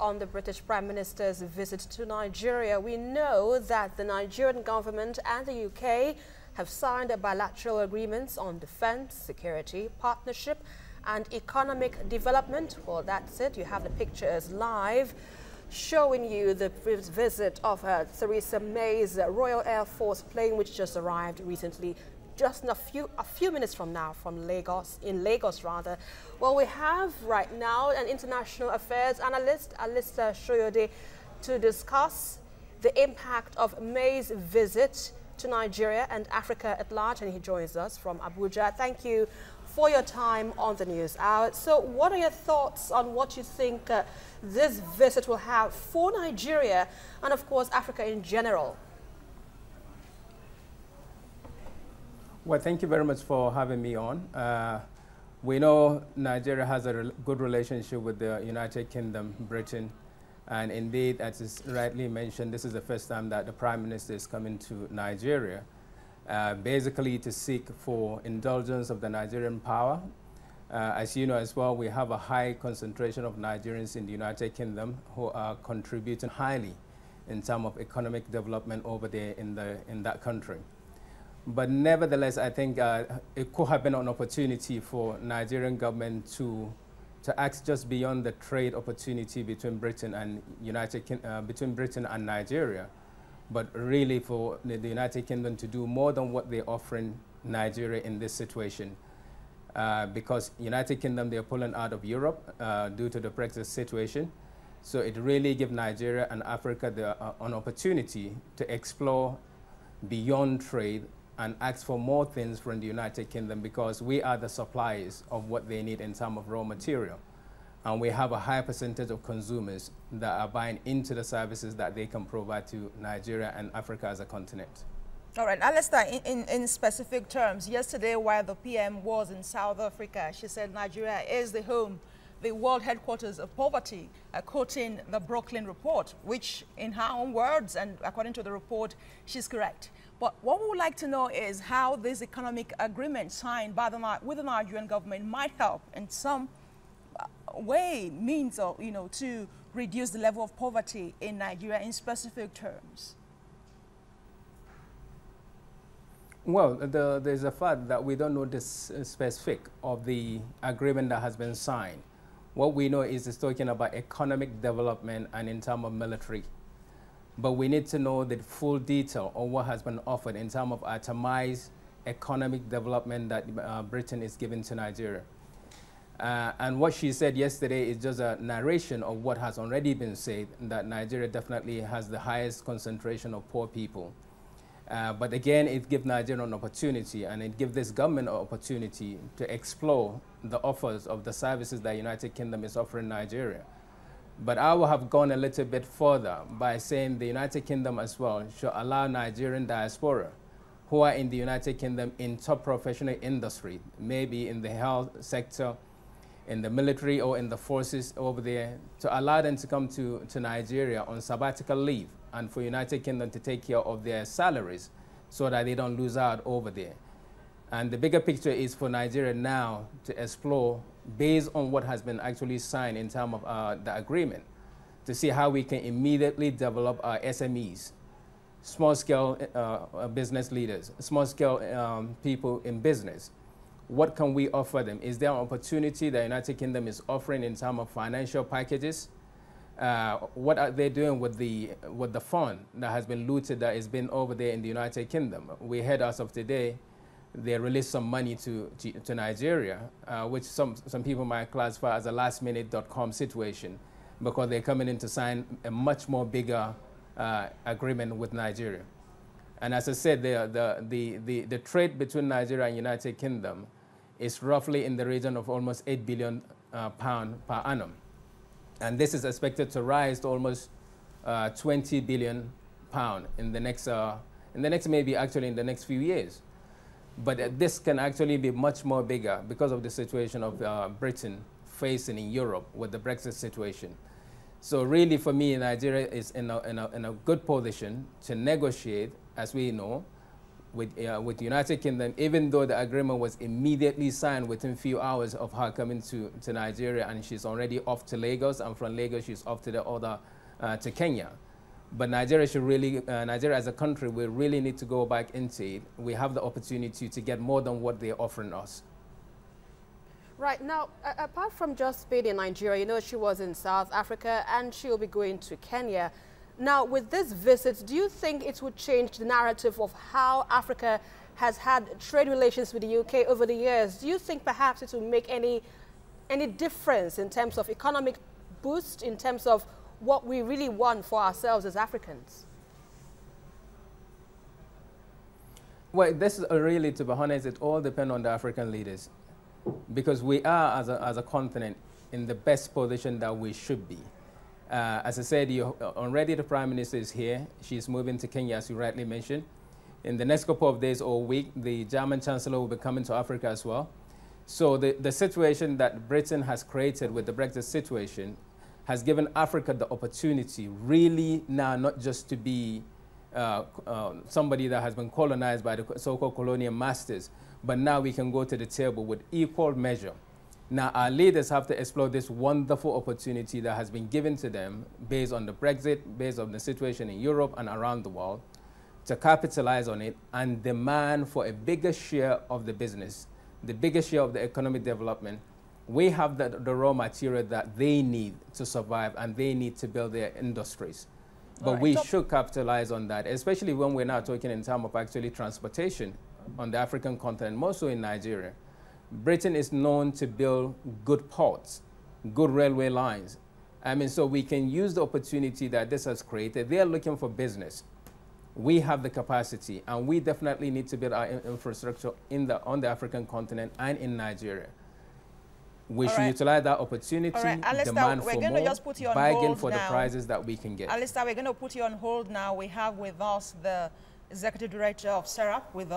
on the British Prime Minister's visit to Nigeria. We know that the Nigerian government and the UK have signed bilateral agreements on defense, security, partnership and economic development. Well, that's it. You have the pictures live showing you the visit of Theresa May's Royal Air Force plane, which just arrived recently, just in a few minutes from now, from Lagos, in Lagos rather. Well, we have right now an international affairs analyst, Alistair, to discuss the impact of May's visit to Nigeria and Africa at large, and he joins us from Abuja. Thank you for your time on the News Hour. So what are your thoughts on what you think this visit will have for Nigeria and, of course, Africa in general? Well, thank you very much for having me on. We know Nigeria has a good relationship with the United Kingdom, Britain, and indeed, as is rightly mentioned, this is the first time that the Prime Minister is coming to Nigeria, basically to seek for indulgence of the Nigerian power. As you know as well, we have a high concentration of Nigerians in the United Kingdom who are contributing highly in terms of economic development over there in that country. But nevertheless, I think it could have been an opportunity for Nigerian government to act just beyond the trade opportunity between Britain and between Britain and Nigeria, but really for the United Kingdom to do more than what they're offering Nigeria in this situation. Because United Kingdom, they're pulling out of Europe due to the Brexit situation. So it really gives Nigeria and Africa an opportunity to explore beyond trade and ask for more things from the United Kingdom, because we are the suppliers of what they need in terms of raw material. And we have a high percentage of consumers that are buying into the services that they can provide to Nigeria and Africa as a continent. All right, Alistair, in specific terms, yesterday while the PM was in South Africa, she said Nigeria is the home, the world headquarters of poverty, quoting the Brooklyn report, which in her own words and according to the report, she's correct. But what we would like to know is how this economic agreement signed by with the Nigerian government might help in some way, means of, to reduce the level of poverty in Nigeria in specific terms. Well, there's a fact that we don't know the specific of the agreement that has been signed. What we know is it's talking about economic development and in terms of military. But we need to know the full detail of what has been offered in terms of itemized economic development that Britain is giving to Nigeria. And what she said yesterday is just a narration of what has already been said, that Nigeria definitely has the highest concentration of poor people. But again, it gives Nigeria an opportunity, and it gives this government an opportunity to explore the offers of the services that United Kingdom is offering Nigeria. But I will have gone a little bit further by saying the United Kingdom as well should allow Nigerian diaspora who are in the United Kingdom in top professional industry, maybe in the health sector, in the military or in the forces over there, to allow them to come to Nigeria on sabbatical leave, and for United Kingdom to take care of their salaries so that they don't lose out over there. And the bigger picture is for Nigeria now to explore, based on what has been actually signed in terms of the agreement, to see how we can immediately develop our SMEs, small-scale business leaders, small-scale people in business. What can we offer them? Is there an opportunity the United Kingdom is offering in terms of financial packages? What are they doing with the fund that has been looted, that has been over there in the United Kingdom? We heard as of today, they released some money to Nigeria, which some people might classify as a last-minute.com situation, because they're coming in to sign a much more bigger agreement with Nigeria. And as I said, the trade between Nigeria and United Kingdom is roughly in the region of almost £8 billion per annum. And this is expected to rise to almost £20 billion in the next, maybe actually in the next few years. But this can actually be much more bigger because of the situation of Britain facing in Europe with the Brexit situation. So really, for me, Nigeria is in a good position to negotiate, as we know, with the United Kingdom, even though the agreement was immediately signed within a few hours of her coming to Nigeria, and she's already off to Lagos, and from Lagos she's off to the other, to Kenya. But Nigeria should really, Nigeria as a country, we really need to go back into it. We have the opportunity to get more than what they're offering us. Right, now, apart from just being in Nigeria, you know, she was in South Africa and she'll be going to Kenya. Now, with this visit, do you think it would change the narrative of how Africa has had trade relations with the UK over the years? Do you think perhaps it will make any difference in terms of economic boost, in terms of what we really want for ourselves as Africans? Well, this is really, to be honest, it all depends on the African leaders, because we are, as a continent, in the best position that we should be. As I said, already the Prime Minister is here. She's moving to Kenya, as you rightly mentioned. In the next couple of days or week, the German Chancellor will be coming to Africa as well. So the situation that Britain has created with the Brexit situation has given Africa the opportunity really now not just to be somebody that has been colonized by the so-called colonial masters, but now we can go to the table with equal measure. Now, our leaders have to explore this wonderful opportunity that has been given to them based on the Brexit, based on the situation in Europe and around the world, to capitalize on it and demand for a bigger share of the business, the bigger share of the economic development. We have the raw material that they need to survive, and they need to build their industries. But we should capitalize on that, especially when we're now talking in terms of actually transportation on the African continent, more so in Nigeria. Britain is known to build good ports, good railway lines. I mean, so we can use the opportunity that this has created. They're looking for business. We have the capacity, and we definitely need to build our infrastructure on the African continent and in Nigeria. We should utilize that opportunity, Alistair, demand for more, bargain for the prices that we can get. Alistair, we're going to put you on hold now. We have with us the Executive Director of SERAP with us.